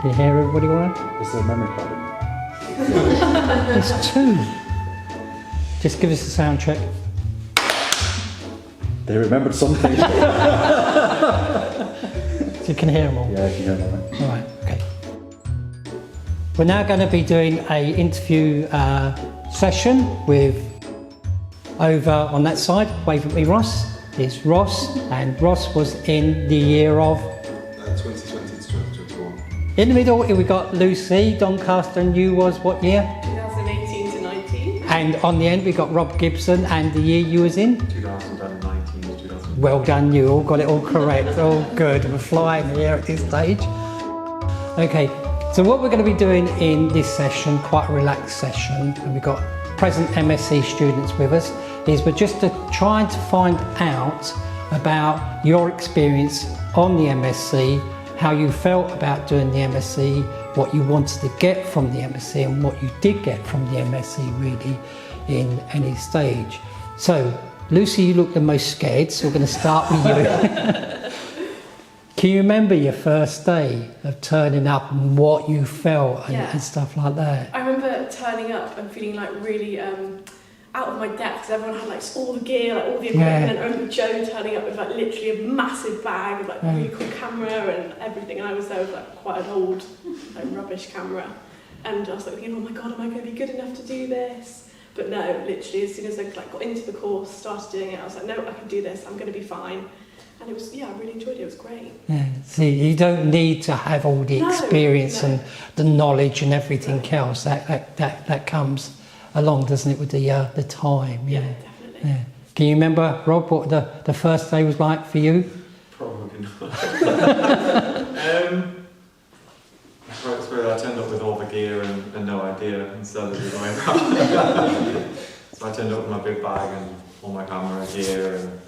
Can you hear everybody all right? Is there a memory card in There's two. Just give us a sound check. They remembered something. So you can hear them all? Yeah, I can hear them all right. All right, okay. We're now going to be doing an interview session with, over on that side, wave at me Ross, is Ross, and Ross was in the year of? 2020 to 2021. In the middle, we got Lucy, Doncaster, and you was what year? 2018 to 19. And on the end, we got Rob Gibson, and the year you was in? 2019 to 2020. Well done, you all got it all correct, all good. We're flying here at this stage. Okay, so what we're going to be doing in this session, quite a relaxed session, and we've got present MSc students with us, is we're just trying to find out about your experience on the MSc, how you felt about doing the MSc, what you wanted to get from the MSc and what you did get from the MSc really in any stage. So Lucy, you look the most scared, so we're going to start with you. Can you remember your first day of turning up and what you felt and stuff like that? I remember turning up and feeling like really out of my depth because everyone had like all the gear, like all the equipment. And I remember Joe turning up with like literally a massive bag of like really cool camera and everything, and I was there with like quite an old like rubbish camera, and I was like thinking, oh my god, am I going to be good enough to do this? But no, literally as soon as I like got into the course, started doing it, I was like, no, I can do this, I'm going to be fine. And it was, I really enjoyed it, it was great. Yeah, see, you don't need to have all the experience and the knowledge and everything else. That comes along, doesn't it, with the time? Yeah, definitely. Yeah. Can you remember, Rob, what the first day was like for you? Probably not. I turned up with all the gear and no idea instead of the other way around. So I turned up with my big bag and all my camera gear and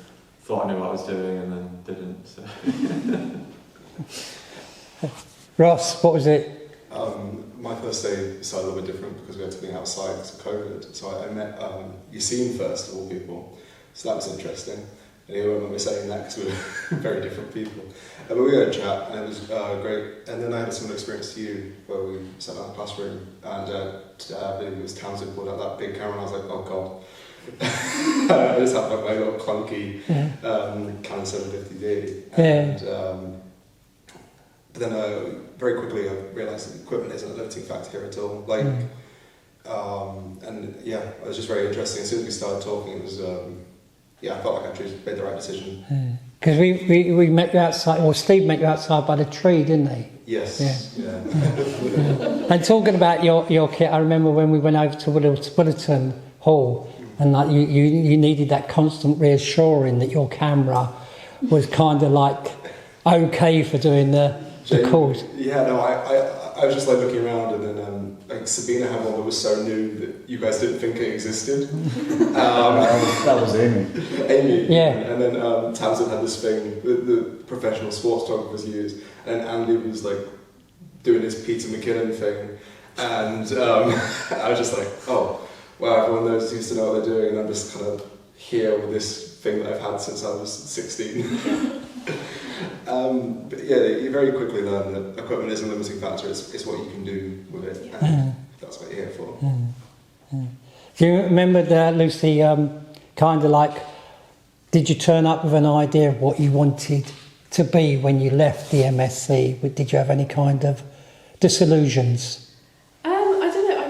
thought I knew what I was doing and then didn't. So. Ross, what was it? My first day started a little bit different because we had to be outside because of COVID. So I met Yassine first of all people. So that was interesting. And he won't remember saying that because we were very different people. But we had a chat and it was great. And then I had a similar experience to you where we sat in the classroom and it was Townsend pulled out that big camera and I was like, oh god. I just had like my little clunky Canon 750D. And, but then very quickly I realised that equipment isn't a limiting factor here at all. Like, and yeah, it was just very interesting. As soon as we started talking, it was I felt like I made the right decision. Because we met you outside, or Steve met you outside by the tree, didn't he? Yes. Yeah. And talking about your kit, I remember when we went over to Willerton Hall, and like you needed that constant reassuring that your camera was kind of like okay for doing the calls. Yeah, no, I was just like looking around and then like Sabina had one that was so new that you guys didn't think it existed. That was Amy. Amy. Yeah. And then Townsend had this thing that the professional sports photographers use, and Andy was like doing his Peter McKinnon thing, and I was just like, oh. Wow, everyone seems to know what they're doing, and I'm just kind of here with this thing that I've had since I was 16. But yeah, you very quickly learn that equipment isn't a limiting factor, it's what you can do with it, and that's what you're here for. Do you remember that, Lucy, kind of like, did you turn up with an idea of what you wanted to be when you left the MSc? Did you have any kind of disillusions? I don't know,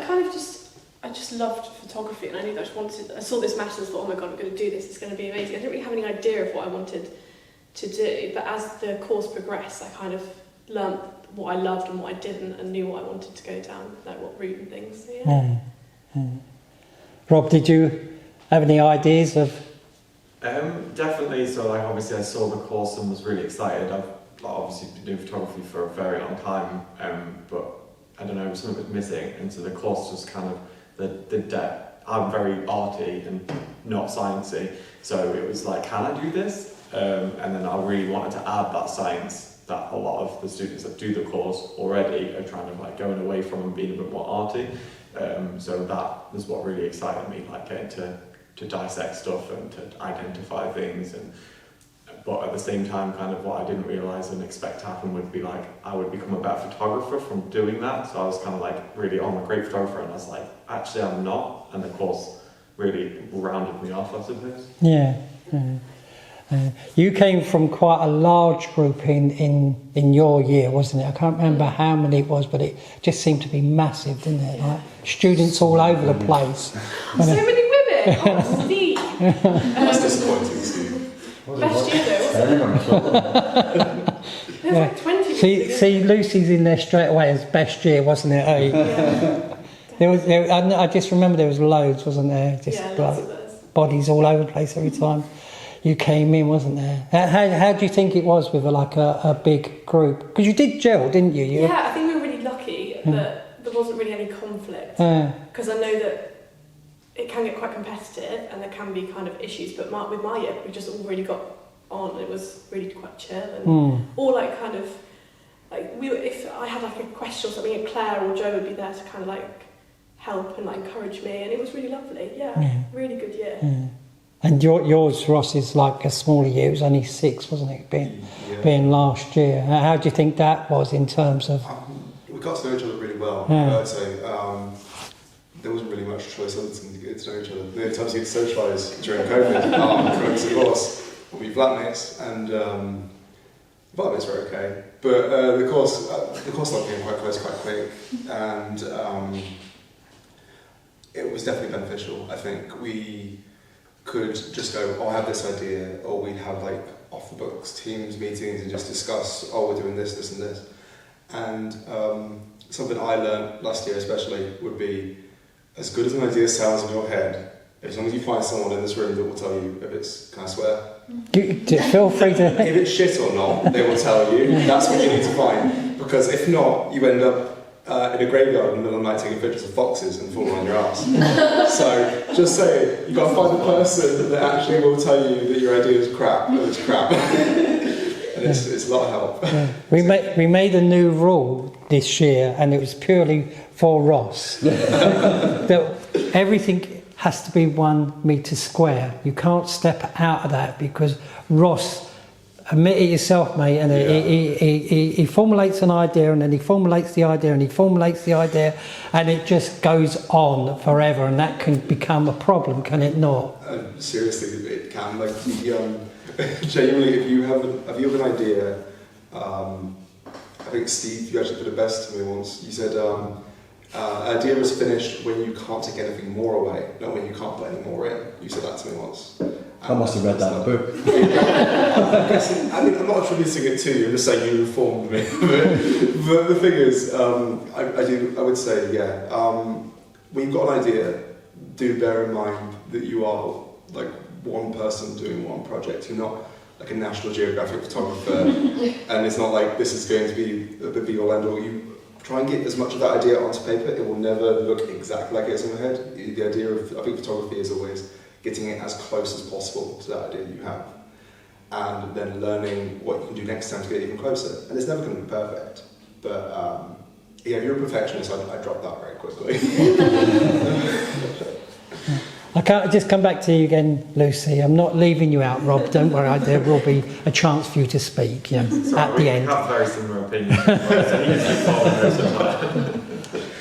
I just loved photography and I knew that I saw this match and thought, oh my god, I'm going to do this, it's going to be amazing. I didn't really have any idea of what I wanted to do, but as the course progressed, I kind of learnt what I loved and what I didn't and knew what I wanted to go down, like what route and things. So, yeah. Rob, did you have any ideas of? Definitely, so like obviously I saw the course and was really excited. I've obviously been doing photography for a very long time, but I don't know, something was missing, and so the course was kind of the depth. I'm very arty and not sciencey, so it was like, can I do this? And then I really wanted to add that science that a lot of the students that do the course already are trying to like going away from and being a bit more arty. So that was what really excited me, like getting to dissect stuff and to identify things and but at the same time, kind of what I didn't realise and expect to happen would be like, I would become a better photographer from doing that. So I was kind of like, really, oh, I'm a great photographer, and I was like, actually I'm not, and the course really rounded me off, I suppose. Yeah. You came from quite a large group in your year, wasn't it? I can't remember how many it was, but it just seemed to be massive, didn't it? Like students all over the place. So many women! Oh, Steve! That's disappointing, Steve. Best year though, wasn't it? There was like 20 See, Lucy's in there straight away as best year, wasn't it? Eh? I just remember there was loads, wasn't there? Just lots of those. Bodies all over the place every time you came in, wasn't there? How do you think it was with a big group? Because you did gel, didn't you? Yeah, I think we were really lucky that there wasn't really any conflict. Because I know that it can get quite competitive and there can be kind of issues, but with my year, we just all really got on. It was really quite chill and all like kind of like if I had like a question or something, Claire or Joe would be there to kind of like help and like encourage me, and it was really lovely. Yeah. Really good year. And yours, Ross, is like a smaller year. It was only 6, wasn't it? Being last year. How do you think that was in terms of? We got to know each other really well. Yeah. I'd say there wasn't really much choice other than to get to know each other. The only times you could socialise during COVID, because of course we'll be flatmates, and flatmates were okay, but the course became quite close quite quick, and it was definitely beneficial. I think we could just go, oh, I have this idea, or we'd have like off the books teams meetings and just discuss, oh, we're doing this, this and this. And something I learned last year especially would be, as good as an idea sounds in your head, as long as you find someone in this room that will tell you if it's, can I swear? Feel free to. If it's shit or not, they will tell you. That's what you need to find. Because if not, you end up in a graveyard in the middle of the night taking pictures of foxes and falling on your ass. So just say, you've got to find the person that actually will tell you that your idea is crap, and it's crap. And it's a lot of help. Yeah. We made a new rule this year, and it was purely for Ross. That everything has to be 1 metre square. You can't step out of that, because Ross, admit it yourself, mate, and he formulates an idea, and then he formulates the idea, and he formulates the idea, and it just goes on forever, and that can become a problem, can it not? Seriously, it can. Like, genuinely, if you have an idea, I think Steve, you actually put it best to me once. You said, idea is finished when you can't take anything more away, not when you can't put any more in. You said that to me once. I must have read that in a book. I mean, I'm not attributing it to you, I'm just saying you informed me. But the thing is, I would say, when you've got an idea, do bear in mind that you are like one person doing one project. You're not like a National Geographic photographer, and it's not like this is going to be the be-all end-all. You try and get as much of that idea onto paper. It will never look exactly like it is in your head. The idea of, I think, photography is always getting it as close as possible to that idea you have, and then learning what you can do next time to get even closer. And it's never going to be perfect, but if you're a perfectionist, I'd drop that very quickly. I can't just come back to you again, Lucy. I'm not leaving you out, Rob. Don't worry. There will be a chance for you to speak. At the end. We have very similar opinions.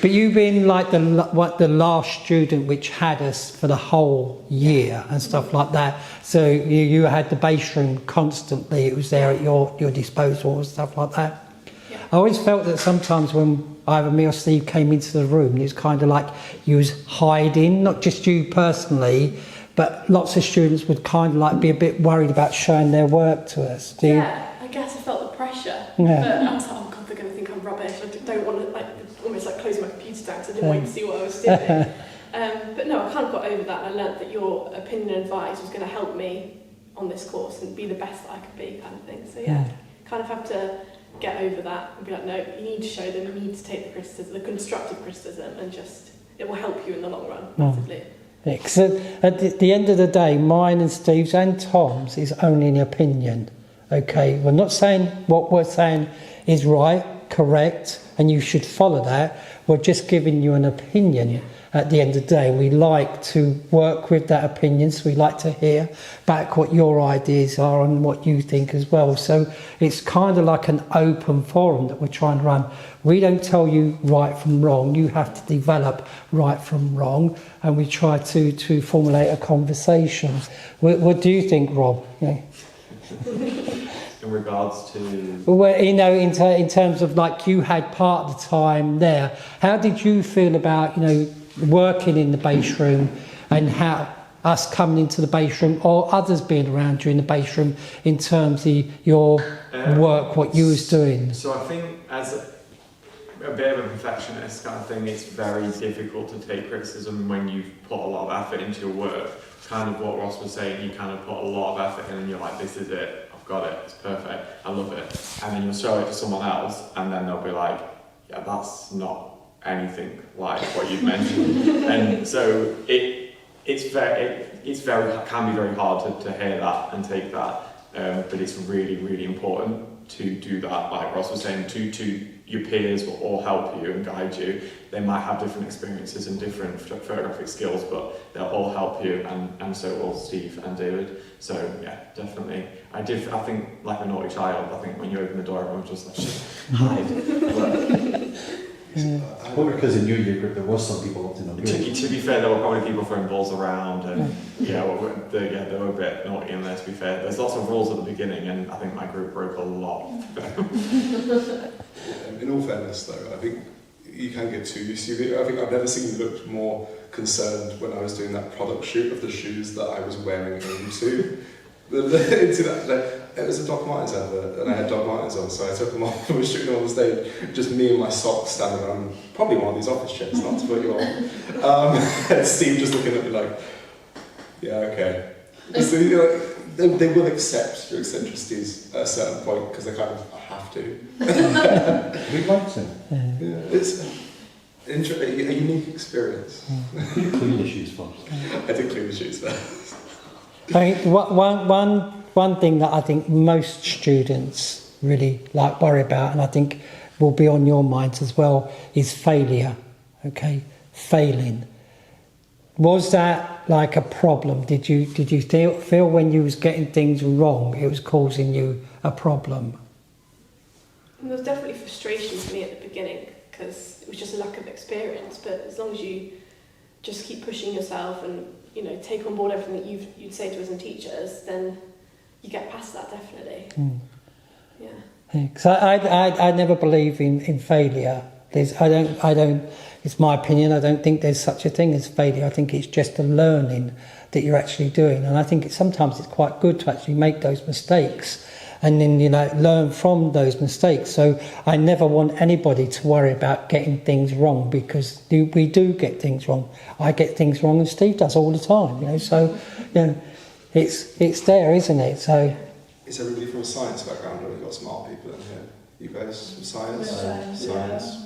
But you being like the last student which had us for the whole year and stuff like that, so you had the base room constantly. It was there at your disposal and stuff like that. Yeah. I always felt that sometimes when either me or Steve came into the room, it was kind of like you was hiding, not just you personally, but lots of students would kind of like be a bit worried about showing their work to us. I guess I felt the pressure. Yeah. But I was like, oh God, they're going to think I'm rubbish. I don't want to almost like close my computer down because I didn't want you to see what I was doing. But no, I kind of got over that, and I learnt that your opinion and advice was going to help me on this course and be the best that I could be, kind of thing. So kind of have to get over that and be like, no, you need to show them, you need to take the criticism, the constructive criticism, and just, it will help you in the long run, massively. Because at the end of the day, mine and Steve's and Tom's is only an opinion, okay? We're not saying what we're saying is right, correct, and you should follow that. We're just giving you an opinion at the end of the day. We like to work with that opinion, so we like to hear back what your ideas are and what you think as well. So it's kind of like an open forum that we're trying to run. We don't tell you right from wrong. You have to develop right from wrong, and we try to formulate a conversation. What do you think, Rob? Yeah. In regards to... Well, you know, in terms of, like, you had part of the time there, how did you feel about, you know, working in the bass room, and how us coming into the bass room or others being around you in the bass room in terms of your work, what you was doing? So I think as a bit of a perfectionist kind of thing, it's very difficult to take criticism when you've put a lot of effort into your work. Kind of what Ross was saying, you kind of put a lot of effort in and you're like, this is it, I've got it, it's perfect, I love it. And then you'll show it to someone else and then they'll be like, yeah, that's not anything like what you've mentioned. And so it can be very hard to hear that and take that, but it's really, really important to do that. Like Ross was saying, to your peers will all help you and guide you. They might have different experiences and different photographic skills, but they'll all help you, and so will Steve and David. So yeah, definitely. I think, like a naughty child, I think when you open the door, everyone's just like, shit, hide. Probably because in your year group there was some people up in the To be fair, there were probably people throwing balls around, and they were a bit naughty in there. To be fair, there's lots of rules at the beginning, and I think my group broke a lot. In all fairness, though, I think you can get too used to it. I think I've never seen you look more concerned when I was doing that product shoot of the shoes that I was wearing into. It was a Doc Martens advert, and I had Doc Martens on, so I took them off and was shooting them on the stage, just me and my socks standing on probably one of these office chairs, not to put you on. And Steve just looking at me like, yeah, okay. So they will accept your eccentricities at a certain point because they kind of have to. We like to. Yeah, it's a unique experience. You clean the shoes first. I did clean the shoes first. I think one thing that I think most students really worry about, and I think will be on your minds as well, is failure. Okay, failing. Was that like a problem? Did you feel when you was getting things wrong, it was causing you a problem? There was definitely frustration for me at the beginning because it was just a lack of experience. But as long as you just keep pushing yourself and take on board everything that you'd say to us and teachers, then you get past that definitely. Yeah. Because I never believe in failure. I don't. It's my opinion. I don't think there's such a thing as failure. I think it's just a learning that you're actually doing, and I think sometimes it's quite good to actually make those mistakes and then learn from those mistakes. So I never want anybody to worry about getting things wrong, because we do get things wrong. I get things wrong, and Steve does all the time. So it's there, isn't it? So is everybody from a science background, or have you got smart people in here? You guys from science? Science.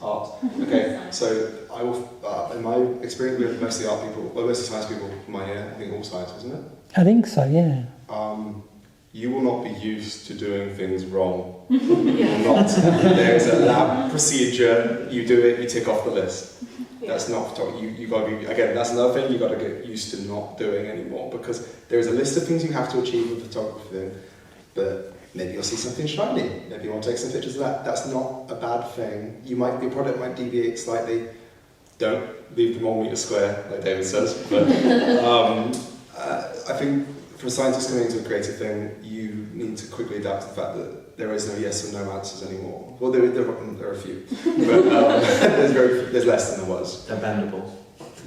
Art. Okay, so I will. In my experience, we have mostly art people, mostly science people in my year. I think all science, isn't it? I think so. Yeah. You will not be used to doing things wrong. You will not. There is a lab procedure. You do it. You tick off the list. Yeah. That's not you got to be, again, that's another thing you got to get used to not doing anymore, because there is a list of things you have to achieve with photography, but maybe you'll see something shiny, maybe you want to take some pictures of that. That's not a bad thing. Your product might deviate slightly. Don't leave them 1 metre square, like David says, but I think for a scientist coming into a creative thing, you need to quickly adapt to the fact that there is no yes and no answers anymore. Well, there are a few, but there's less than there was. They're bendable.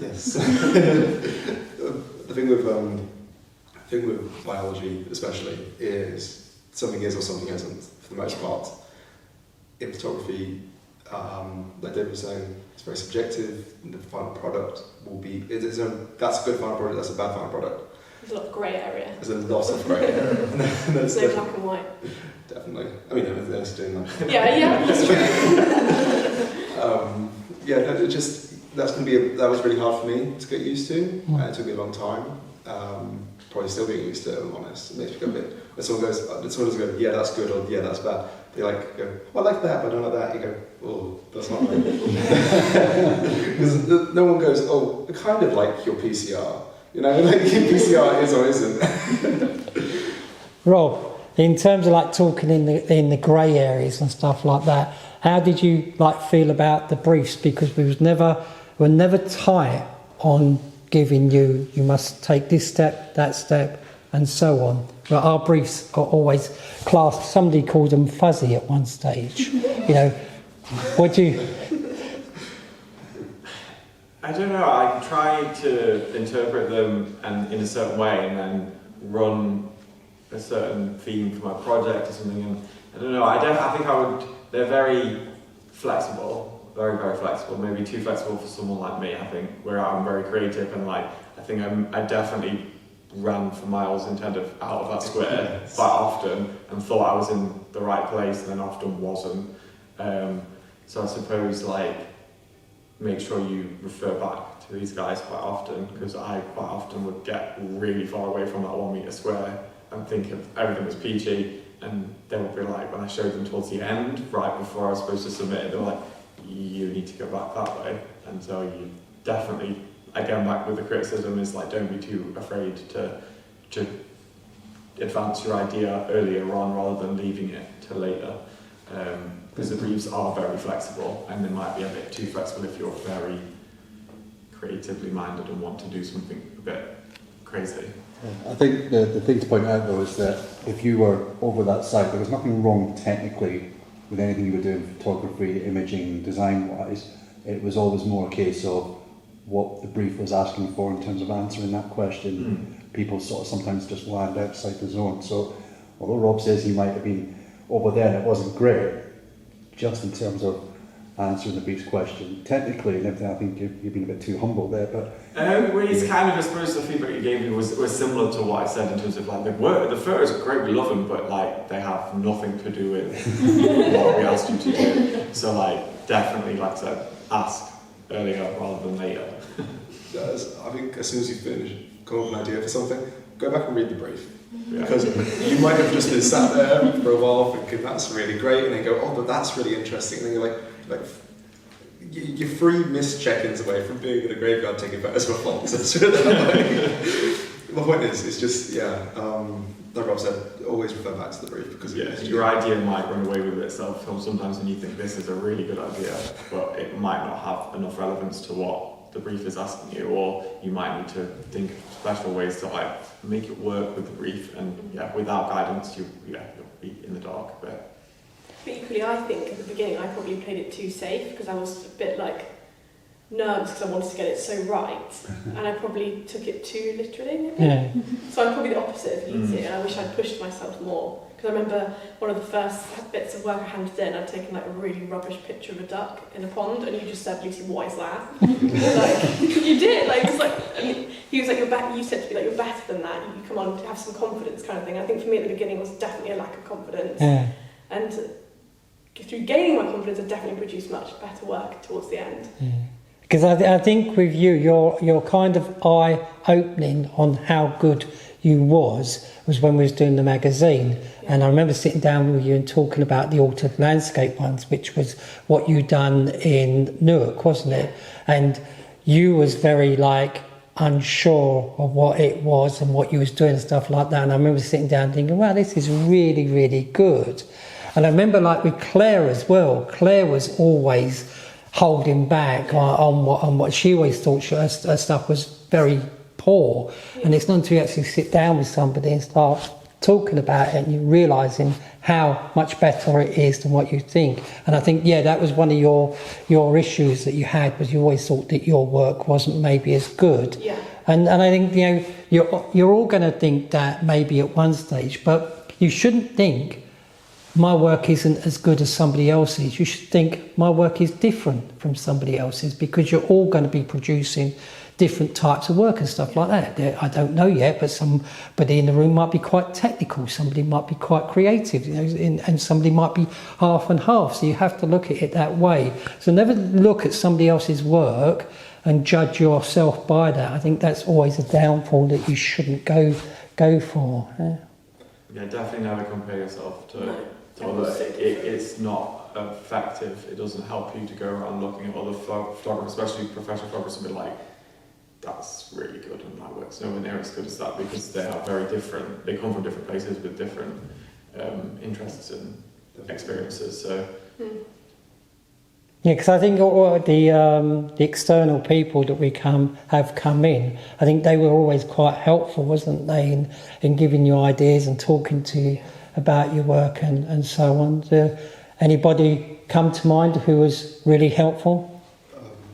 Yes. The thing with biology, especially, is something is or something isn't. For the most part, in photography, like David was saying, it's very subjective. The final product will be. That's a good final product. That's a bad final product. There's a lot of grey area. There's a lot of grey area. There's no black and white. Definitely. I mean, everything else doing that. Yeah, that's true. That was really hard for me to get used to. It took me a long time. Probably still getting used to it, if I'm honest. It makes me go a bit. When someone doesn't go, yeah, that's good, or yeah, that's bad. They like go, oh, I like that, but I don't like that. You go, oh, that's not right. Because no one goes, oh, I kind of like your PCR. You know, like your PCR is or isn't. Rob, in terms of like talking in the grey areas and stuff like that, how did you like feel about the briefs? Because we were never tight on giving you must take this step, that step, and so on. But our briefs are always classed. Somebody called them fuzzy at one stage. You know, what do you? I don't know. I try to interpret them in a certain way, and then run a certain theme for my project or something. And I don't know. I think I would. They're very flexible, very very flexible. Maybe too flexible for someone like me. I think where I'm very creative and like I think I definitely ran for miles intended out of that square quite often and thought I was in the right place and then often wasn't. So I suppose like make sure you refer back to these guys quite often, because I quite often would get really far away from that 1 metre square and think of everything was peachy, and they would be like, when I showed them towards the end, right before I was supposed to submit it, they were like, you need to go back that way. And so you definitely, again back with the criticism, is like don't be too afraid to advance your idea earlier on rather than leaving it till later. Because the briefs are very flexible, and they might be a bit too flexible if you're very creatively minded and want to do something a bit crazy. I think the thing to point out though is that if you were over that side, there was nothing wrong technically with anything you were doing, photography, imaging, design wise. It was always more a case of what the brief was asking for in terms of answering that question. People sort of sometimes just land outside the zone. So although Rob says he might have been over there and it wasn't great, just in terms of answering the brief's question, technically and everything, I think you've been a bit too humble there. But it's kind of, I suppose, the feedback you gave me was similar to what I said in terms of like the photos are great, we love them, but like they have nothing to do with what we asked you to do. So like definitely, like I said, ask earlier rather than later. I think as soon as you finish, come up with an idea for something, go back and read the brief. Because you might have just been sat there for a while thinking that's really great, and then go, oh, but that's really interesting, and then you're like you're 3 missed check-ins away from being in a graveyard taking photos of a fox. My point is, it's just like Rob said, always refer back to the brief, because your idea might run away with itself sometimes, and you think this is a really good idea, but it might not have enough relevance to what the brief is asking you, or you might need to think of special ways to like make it work with the brief, and without guidance you'll be in the dark a bit. But equally, I think at the beginning I probably played it too safe, because I was a bit like nervous because I wanted to get it so right, and I probably took it too literally maybe. Yeah. So I'm probably the opposite of you two, and I wish I'd pushed myself more. Because I remember one of the first bits of work I handed in, I'd taken like a really rubbish picture of a duck in a pond, and you just said, Lucy, what is that? Like, you did, like, it's like, and he was like, you said to me, like, you're better than that, you come on to have some confidence kind of thing. I think for me at the beginning was definitely a lack of confidence. Yeah. And through gaining my confidence, I definitely produced much better work towards the end. Because I think with you, you're kind of eye-opening on how good you was when we was doing the magazine. And I remember sitting down with you and talking about the altered landscape ones, which was what you done in Newark, wasn't it? And you was very like unsure of what it was and what you was doing and stuff like that. And I remember sitting down thinking, wow, this is really, really good. And I remember like with Claire as well, Claire was always holding back on what she always thought her stuff was very poor. And it's not until you actually sit down with somebody and start talking about it and you're realising how much better it is than what you think. And I think, that was one of your issues that you had, was you always thought that your work wasn't maybe as good. Yeah. And I think, you're all going to think that maybe at one stage, but you shouldn't think my work isn't as good as somebody else's. You should think my work is different from somebody else's, because you're all going to be producing different types of work and stuff like that. I don't know yet, but somebody in the room might be quite technical, somebody might be quite creative, and somebody might be half and half. So you have to look at it that way. So never look at somebody else's work and judge yourself by that. I think that's always a downfall that you shouldn't go for. Yeah, definitely never compare yourself to or that it's not effective. It doesn't help you to go around looking at other photographers, especially professional photographers, and be like, that's really good, and my work's nowhere near as good as that, because they are very different. They come from different places with different interests and experiences. So. Yeah, because I think all the external people that have come in, I think they were always quite helpful, wasn't they, in giving you ideas and talking to you about your work and so on. Did anybody come to mind who was really helpful?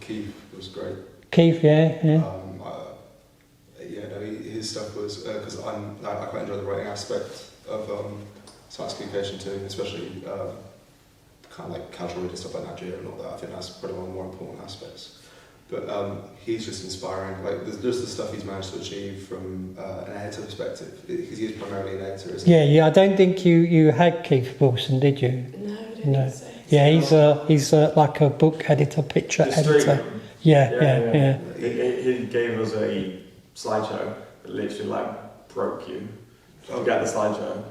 Keith was great. Keith, yeah. His stuff was, because I quite enjoy the writing aspect of science communication too, especially kind of like casual reading stuff like Nigeria and all that. I think that's probably one of the more important aspects. But he's just inspiring. Like, there's just the stuff he's managed to achieve from an editor perspective, because he's primarily an editor, isn't he? Yeah. I don't think you had Keith Wilson, did you? No, I don't think so. Yeah, he's like a book editor, picture editor. Yeah. He gave us a slideshow that literally like broke you. To get the slideshow.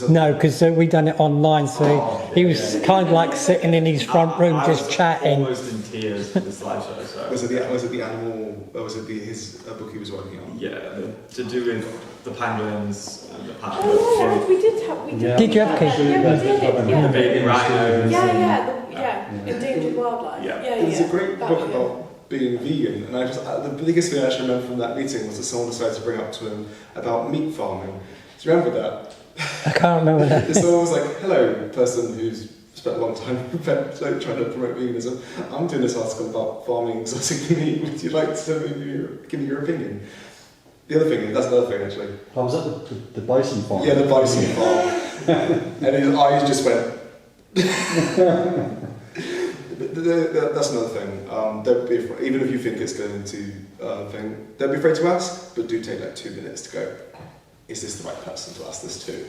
No, because we done it online, so he was kind of like sitting in his front room just chatting. Almost in tears for the slideshow. So. Was it the animal? Or was it his book he was working on? Yeah, to do with the pangolins and the pandas. Oh, right, we did. Did you have Keith? Yeah, we did. Yeah. The baby rhinos. Endangered wildlife. Yeah. There's a great book about being vegan, and the biggest thing I actually remember from that meeting was that someone decided to bring up to him about meat farming. Do you remember that? I can't remember that. Someone was like, hello, person who's spent a long time trying to promote veganism. I'm doing this article about farming exotic meat. Would you like to give me your opinion? The other thing, that's another thing actually. Oh, was that the bison farm? Yeah, the bison farm. And his eyes just went. That's another thing. Don't be afraid, even if you think it's going to don't be afraid to ask, but do take like 2 minutes to go, is this the right person to ask this to?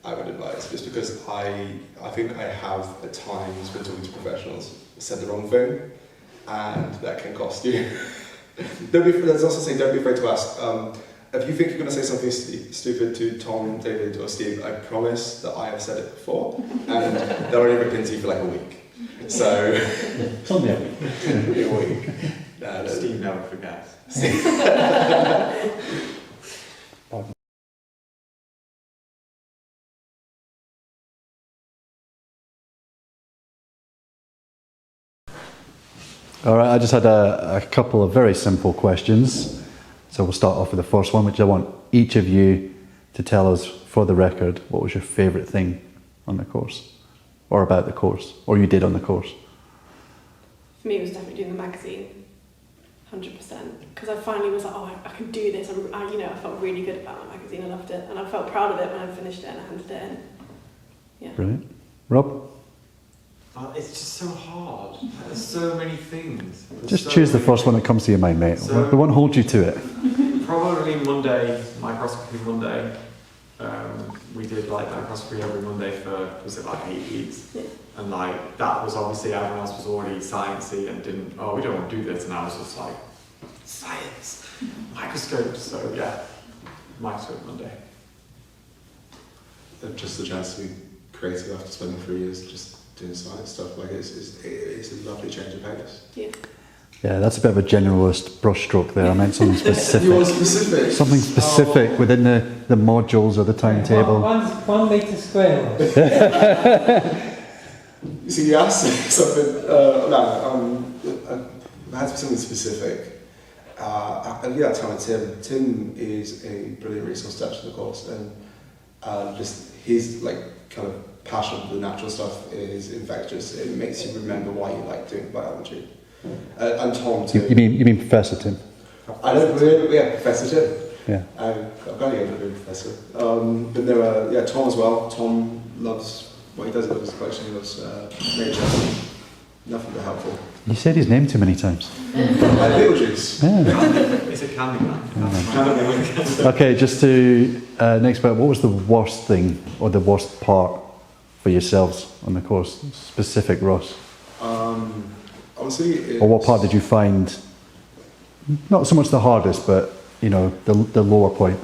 I would advise, just because I think I have at times when talking to professionals said the wrong thing, and that can cost you. There's also saying don't be afraid to ask. If you think you're going to say something stupid to Tom, David, or Steve, I promise that I have said it before, and they'll only rip into you for like a week. So, It's only a week. a week. Steve never forgets. All right, I just had a couple of very simple questions. So we'll start off with the first one, which I want each of you to tell us, for the record, what was your favourite thing on the course, or about the course, or you did on the course? For me, it was definitely doing the magazine, 100%. Because I finally was like, I can do this. I felt really good about my magazine. I loved it, and I felt proud of it when I finished it and I handed it in. Yeah. Brilliant. Rob? It's just so hard. There's so many things. Just choose the first one that comes to your mind, mate. We won't hold you to it. Probably Monday, microscopy Monday. We did like microscopy every Monday for, was it like 8 weeks? Yeah. And like, that was obviously, everyone else was already sciencey and didn't, we don't want to do this. And I was just like, science, microscopes. So yeah, microscope Monday. Just the chance to be creative after spending 3 years just doing science stuff, like it's a lovely change of pace. Yeah. Yeah, that's a bit of a generalist brushstroke there. I meant something specific. You want specific? Something specific within the modules or the timetable. 1 metre square. You see, you asked something. I had to be something specific. I'd tell Tim. Tim is a brilliant resource attached to the course, and just his kind of passion for the natural stuff is infectious. It makes you remember why you like doing biology. And Tom too. You mean Professor Tim? I don't really, Professor Tim. Yeah. I've got to get a professor. But there are, Tom as well. Tom loves what he does with his collection. He loves nature. Nothing but helpful. You said his name too many times. Beetlejuice. Yeah. It's a candy man. Okay, just to next part, what was the worst thing or the worst part for yourselves on the course? Specific, Ross. Honestly, or what part did you find not so much the hardest, but the lower point?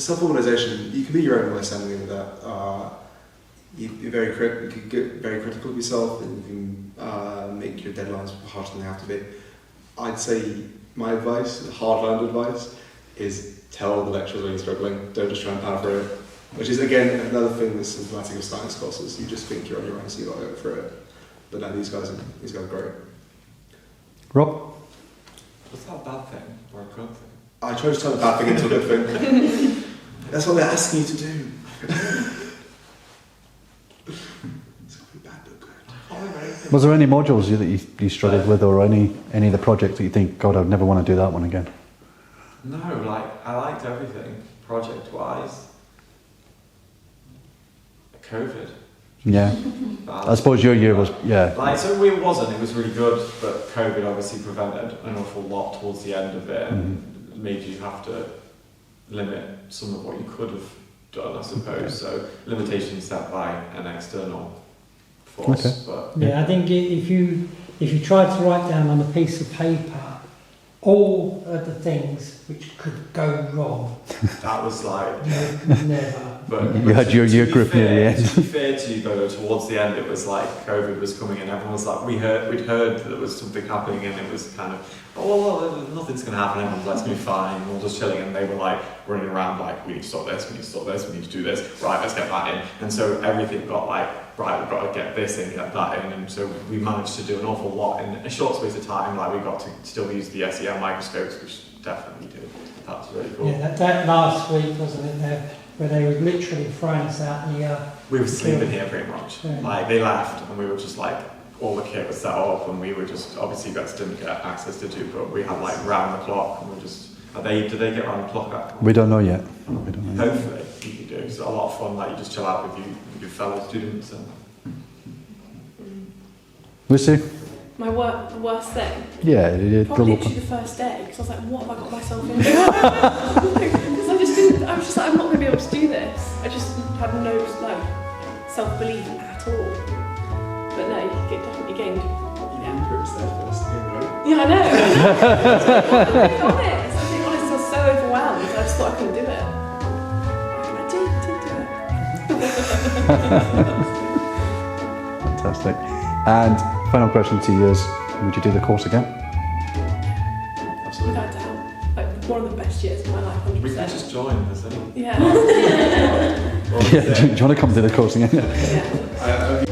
self-organisation, you can be your own worst enemy with that. You can get very critical of yourself, and you can make your deadlines harder than they have to be. I'd say my advice, hard-lined advice, is tell the lecturers when you're struggling. Don't just try and power through it. Which is, again, another thing that's symptomatic of science courses. You just think you're on your own, so you got to go through it. But no, these guys are great. Rob? Was that a bad thing or a good thing? I try to turn a bad thing into a good thing. That's what they're asking you to do. It's going to be bad but good. Was there any modules that you struggled with, or any of the projects that you think, God, I'd never want to do that one again? No, like, I liked everything, project-wise. COVID. Yeah. I suppose your year was, yeah. Like, so it was really good, but COVID obviously prevented an awful lot towards the end of it, and made you have to limit some of what you could have done, I suppose. So limitations set by an external force. Okay. But Yeah, I think if you tried to write down on a piece of paper all of the things which could go wrong, that was like, never. But You had your year group near the end. To be fair to you, though, towards the end, it was like COVID was coming, and everyone was like, we'd heard that there was something happening, and it was kind of, oh, well, nothing's going to happen. Everyone's like, it's going to be fine. We're just chilling, and they were like running around like, we need to stop this, we need to stop this, we need to do this. Right, let's get that in. And so everything got like, right, we've got to get this in, get that in, and so we managed to do an awful lot in a short space of time. Like, we got to still use the SEM microscopes, which definitely did. That was really cool. Yeah, that last week, wasn't it, there, where they were literally throwing us out in the We were sleeping here pretty much. Yeah. Like, they left, and we were just like, all the kit was set up, and we were just, obviously you guys didn't get access to do, but we had like round the clock, and we're just, did they get round the clock back? We don't know yet. We don't know yet. Hopefully you can do. It's a lot of fun, like you just chill out with your fellow students. And Lucy? My the worst thing? Yeah, it Probably double. literally the first day, because I was like, what have I got myself into? Because I was just like, I'm not going to be able to do this. I just had no self-belief at all. But no, you definitely gained. Yeah. Yeah, I know. I'm being honest. I was so overwhelmed. I just thought I couldn't do it. And I did it. Fantastic. And final question to you is, would you do the course again? Absolutely. Without doubt. Like, one of the best years of my life, 100%. we can just join this, Yeah. Yeah, do you want to come to the course again? Yeah. I